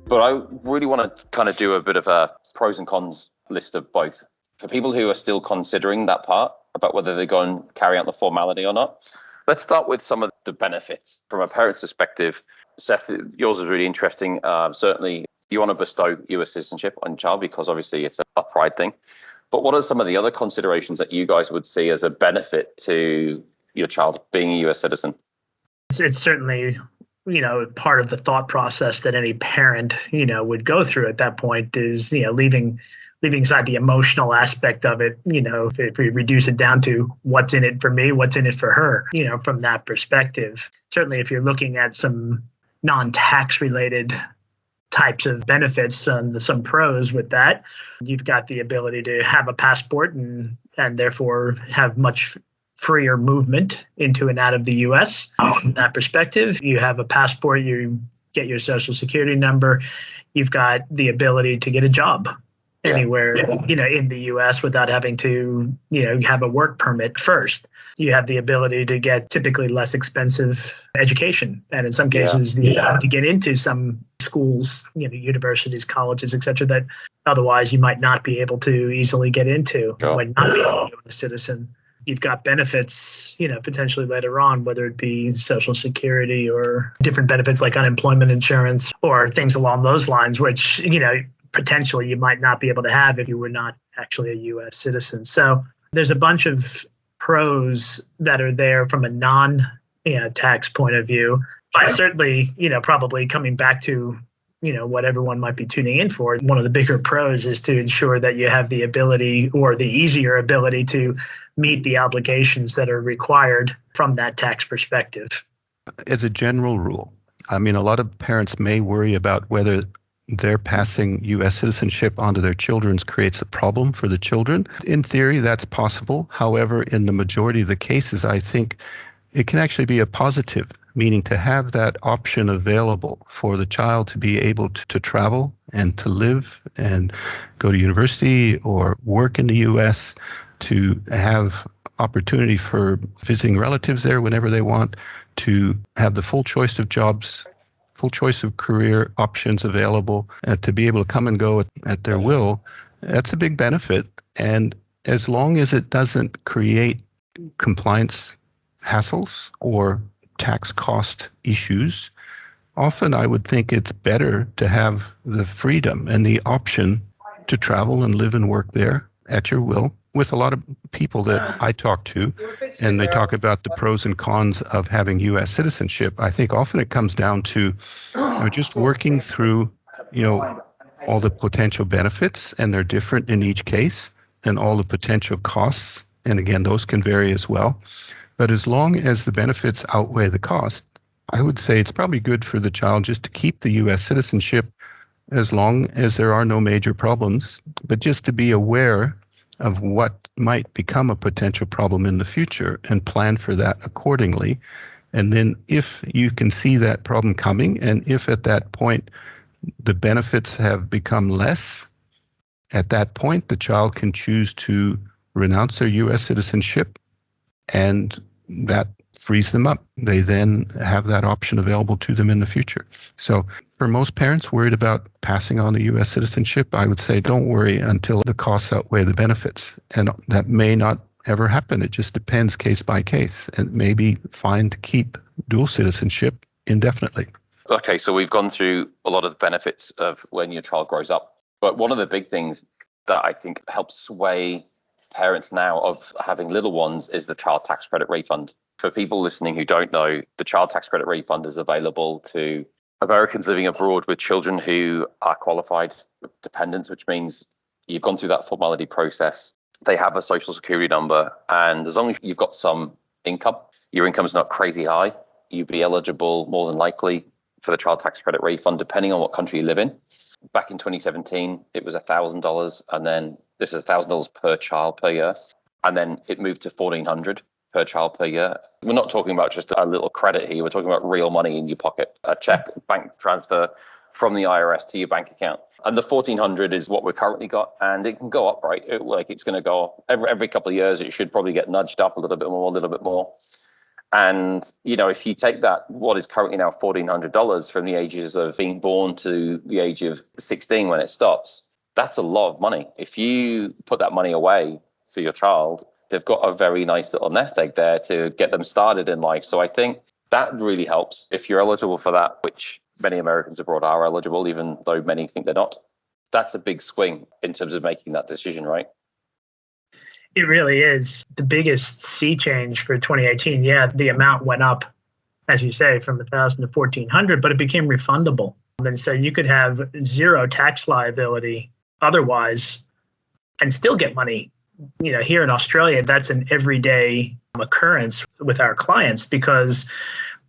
But I really want to kind of do a bit of a pros and cons list of both. For people who are still considering that part about whether they go and carry out the formality or not, let's start with some of the benefits from a parent's perspective. Seth, yours is really interesting. Certainly, you want to bestow US citizenship on your child because obviously it's a pride thing. But what are some of the other considerations that you guys would see as a benefit to your child being a US citizen? It's certainly, part of the thought process that any parent, would go through at that point is, leaving aside the emotional aspect of it, if we reduce it down to what's in it for me, what's in it for her, from that perspective. Certainly, if you're looking at some non-tax related types of benefits and some pros with that, you've got the ability to have a passport and therefore have much freer movement into and out of the U.S. From that perspective, you have a passport, you get your social security number, you've got the ability to get a job anywhere, in the U.S. without having to, have a work permit first. You have the ability to get typically less expensive education. And in some cases, the ability to get into some schools, universities, colleges, et cetera, that otherwise you might not be able to easily get into when not being a U.S. citizen. You've got benefits, potentially later on, whether it be Social Security or different benefits like unemployment insurance or things along those lines, which, potentially you might not be able to have if you were not actually a U.S. citizen. So there's a bunch of pros that are there from a non-tax point of view. But certainly, probably coming back to what everyone might be tuning in for, one of the bigger pros is to ensure that you have the ability or the easier ability to meet the obligations that are required from that tax perspective. As a general rule, a lot of parents may worry about whether their passing U.S. citizenship onto their children creates a problem for the children. In theory, that's possible. However, in the majority of the cases, I think it can actually be a positive, meaning to have that option available for the child to be able to travel and to live and go to university or work in the U.S., to have opportunity for visiting relatives there whenever they want, to have the full choice of jobs, full choice of career options available, and to be able to come and go at their will. That's a big benefit. And as long as it doesn't create compliance hassles or tax cost issues, often I would think it's better to have the freedom and the option to travel and live and work there at your will. With a lot of people that I talk to, and they talk about the pros and cons of having U.S. citizenship, I think often it comes down to just working through, all the potential benefits, and they're different in each case, and all the potential costs. And again, those can vary as well. But as long as the benefits outweigh the cost, I would say it's probably good for the child just to keep the U.S. citizenship as long as there are no major problems, but just to be aware of what might become a potential problem in the future and plan for that accordingly. And then if you can see that problem coming, and if at that point the benefits have become less, at that point the child can choose to renounce their U.S. citizenship, and that frees them up. They then have that option available to them in the future. So for most parents worried about passing on the U.S. citizenship, I would say don't worry until the costs outweigh the benefits. And that may not ever happen. It just depends case by case. And maybe fine to keep dual citizenship indefinitely. Okay, so we've gone through a lot of the benefits of when your child grows up. But one of the big things that I think helps sway parents now of having little ones is the child tax credit refund. For people listening who don't know, the child tax credit refund is available to Americans living abroad with children who are qualified dependents, which means you've gone through that formality process. They have a social security number, and as long as you've got some income, your income's not crazy high, you'd be eligible more than likely for the child tax credit refund, depending on what country you live in. Back in 2017, it was $1,000, and then this is $1,000 per child per year, and then it moved to $1,400 per child per year. We're not talking about just a little credit here. We're talking about real money in your pocket, a check, bank transfer from the IRS to your bank account. And the $1,400 is what we've currently got, and it can go up, right? It's going to go up every couple of years. It should probably get nudged up a little bit more. And, if you take that, what is currently now $1,400 from the ages of being born to the age of 16 when it stops, that's a lot of money. If you put that money away for your child, they've got a very nice little nest egg there to get them started in life. So I think that really helps if you're eligible for that, which many Americans abroad are eligible, even though many think they're not. That's a big swing in terms of making that decision, right? It really is the biggest sea change for 2018. Yeah, the amount went up, as you say, from 1,000 to 1,400, but it became refundable. And so you could have zero tax liability otherwise and still get money. Here in Australia, that's an everyday occurrence with our clients because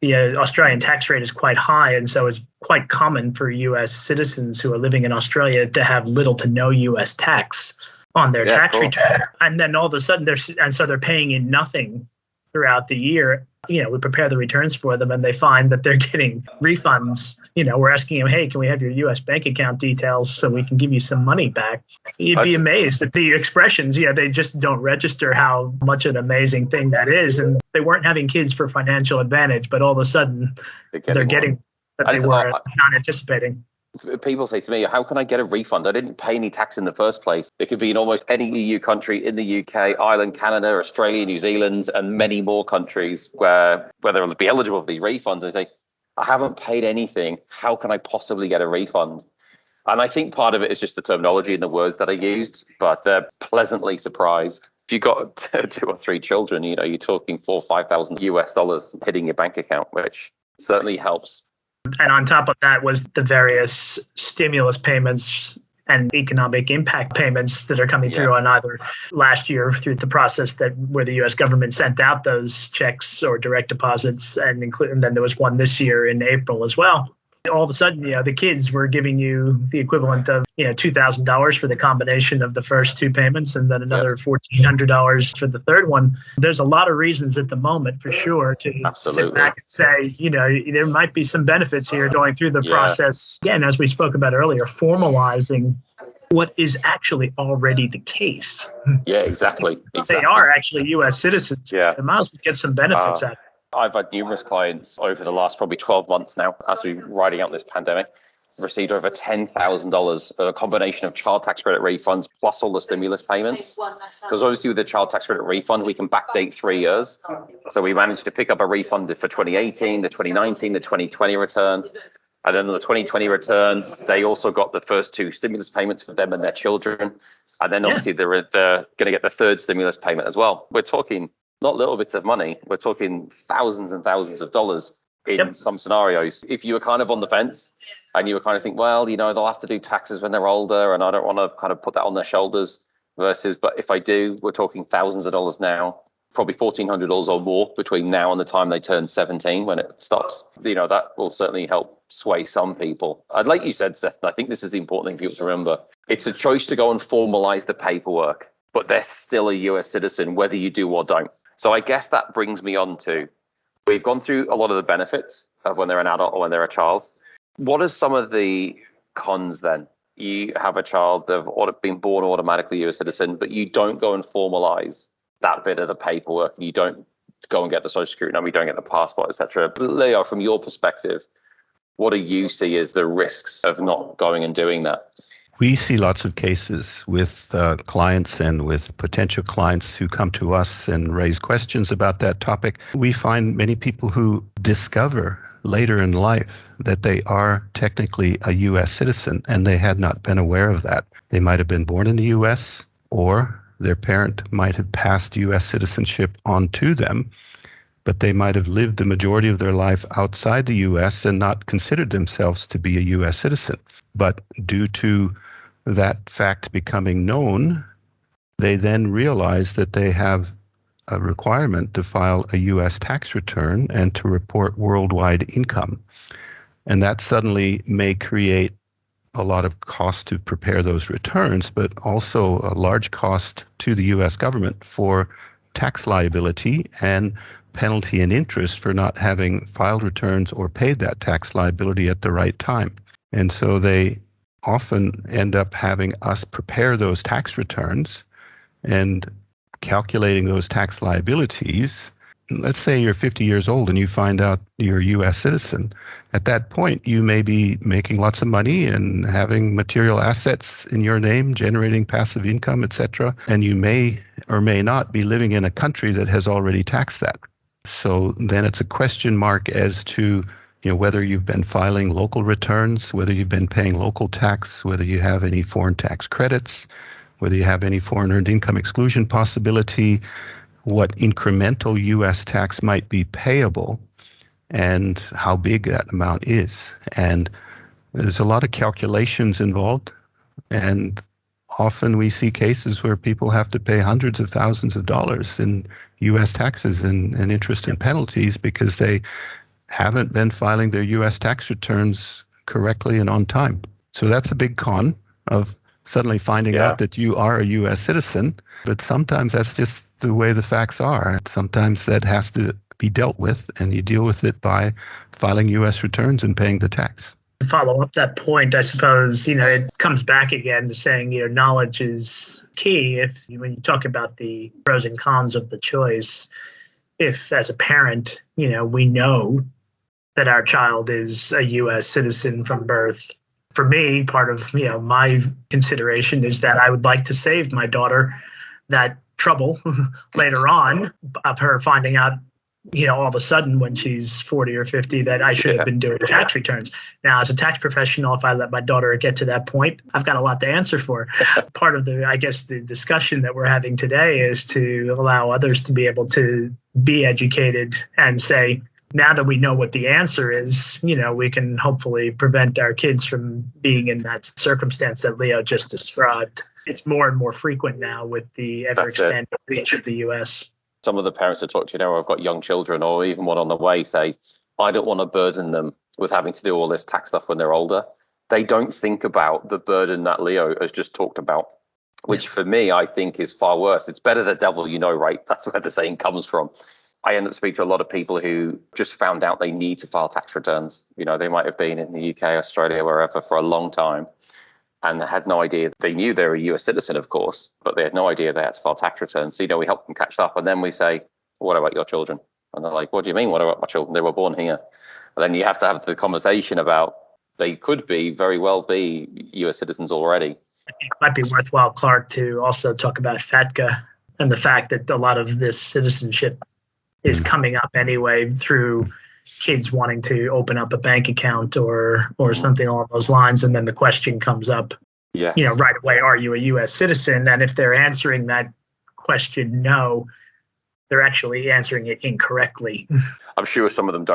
the Australian tax rate is quite high. And so it's quite common for U.S. citizens who are living in Australia to have little to no U.S. tax on their tax return. And then all of a sudden, they're paying in nothing throughout the year. We prepare the returns for them and they find that they're getting refunds. We're asking them, hey, can we have your U.S. bank account details so we can give you some money back? You'd be amazed at the expressions. They just don't register how much an amazing thing that is. And they weren't having kids for financial advantage, but all of a sudden they're getting that they were not anticipating. People say to me, how can I get a refund? I didn't pay any tax in the first place. It could be in almost any EU country in the UK, Ireland, Canada, Australia, New Zealand, and many more countries where they'll be eligible for the refunds. They say, I haven't paid anything. How can I possibly get a refund? And I think part of it is just the terminology and the words that are used, but they're pleasantly surprised. If you've got 2 or 3 children, you're talking $4,000 or $5,000 hitting your bank account, which certainly helps. And on top of that was the various stimulus payments and economic impact payments that are coming through on either last year through the process where the U.S. government sent out those checks or direct deposits, and then there was one this year in April as well. All of a sudden, the kids were giving you the equivalent of $2,000 for the combination of the first 2 payments, and then another $1,400 for the third one. There's a lot of reasons at the moment, for sure, to sit back and say, there might be some benefits here going through the process. Again, as we spoke about earlier, formalizing what is actually already the case. Yeah, exactly. They are actually U.S. citizens. Yeah. They might as well get some benefits out of it. I've had numerous clients over the last probably 12 months now, as we're riding out this pandemic, received over $10,000, a combination of child tax credit refunds plus all the stimulus payments. Because obviously with the child tax credit refund, we can backdate 3 years. So we managed to pick up a refund for 2018, the 2019, the 2020 return. And then the 2020 return, they also got the first 2 stimulus payments for them and their children. And then obviously they're going to get the 3rd stimulus payment as well. We're talking not little bits of money. We're talking thousands and thousands of dollars in some scenarios. If you were kind of on the fence and you were kind of think, well, they'll have to do taxes when they're older and I don't want to kind of put that on their shoulders versus, but if I do, we're talking thousands of dollars now, probably $1,400 or more between now and the time they turn 17 when it stops. That will certainly help sway some people. Like you said, Seth, I think this is the important thing for people to remember. It's a choice to go and formalize the paperwork, but they're still a US citizen, whether you do or don't. So I guess that brings me on to, we've gone through a lot of the benefits of when they're an adult or when they're a child. What are some of the cons then? You have a child, they've been born automatically a citizen, but you don't go and formalize that bit of the paperwork. You don't go and get the social security number, you don't get the passport, etc. But Leo, from your perspective, what do you see as the risks of not going and doing that? We see lots of cases with clients and with potential clients who come to us and raise questions about that topic. We find many people who discover later in life that they are technically a U.S. citizen and they had not been aware of that. They might have been born in the U.S. or their parent might have passed U.S. citizenship on to them, but they might have lived the majority of their life outside the U.S. and not considered themselves to be a U.S. citizen. But due to that fact becoming known, they then realize that they have a requirement to file a U.S. tax return and to report worldwide income. And that suddenly may create a lot of cost to prepare those returns, but also a large cost to the U.S. government for tax liability and penalty and interest for not having filed returns or paid that tax liability at the right time. And so they often end up having us prepare those tax returns and calculating those tax liabilities let's say you're 50 years old and you find out you're a U.S. citizen. At that point, you may be making lots of money and having material assets in your name, generating passive income, etc. And you may or may not be living in a country that has already taxed that. So then it's a question mark as to whether you've been filing local returns, whether you've been paying local tax, whether you have any foreign tax credits, whether you have any foreign earned income exclusion possibility, what incremental U.S. tax might be payable, and how big that amount is. And there's a lot of calculations involved, and often we see cases where people have to pay hundreds of thousands of dollars in U.S. taxes and interest and penalties because they haven't been filing their U.S. tax returns correctly and on time. So that's a big con of suddenly finding out that you are a U.S. citizen. But sometimes that's just the way the facts are. Sometimes that has to be dealt with, and you deal with it by filing U.S. returns and paying the tax. To follow up that point, I suppose, it comes back again to saying, knowledge is key. When you talk about the pros and cons of the choice, if as a parent, we know that our child is a U.S. citizen from birth. For me, part of my consideration is that I would like to save my daughter that trouble later on of her finding out, all of a sudden when she's 40 or 50 that I should have been doing tax returns. Now, as a tax professional, if I let my daughter get to that point, I've got a lot to answer for. Part of the discussion that we're having today is to allow others to be able to be educated and say, now that we know what the answer is, we can hopefully prevent our kids from being in that circumstance that Leo just described. It's more and more frequent now with the ever-expanding reach of the U.S. Some of the parents I talk to, I've got young children or even one on the way, say, I don't want to burden them with having to do all this tax stuff when they're older. They don't think about the burden that Leo has just talked about, which for me, I think is far worse. It's better the devil, right? That's where the saying comes from. I end up speaking to a lot of people who just found out they need to file tax returns. They might have been in the UK, Australia, wherever for a long time and had no idea. They knew they were a US citizen, of course, but they had no idea they had to file tax returns. So, we help them catch up. And then we say, what about your children? And they're like, what do you mean, what about my children? They were born here. And then you have to have the conversation about they could very well be US citizens already. It might be worthwhile, Clark, to also talk about FATCA and the fact that a lot of this citizenship is coming up anyway through kids wanting to open up a bank account or something along those lines. And then the question comes up, right away, are you a U.S. citizen? And if they're answering that question, no, they're actually answering it incorrectly. I'm sure some of them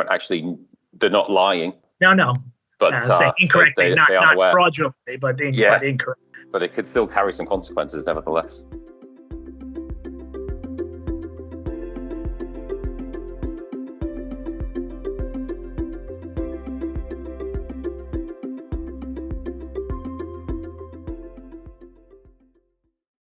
they're not lying. No. But incorrectly, not fraudulently, but incorrect. But it could still carry some consequences nevertheless.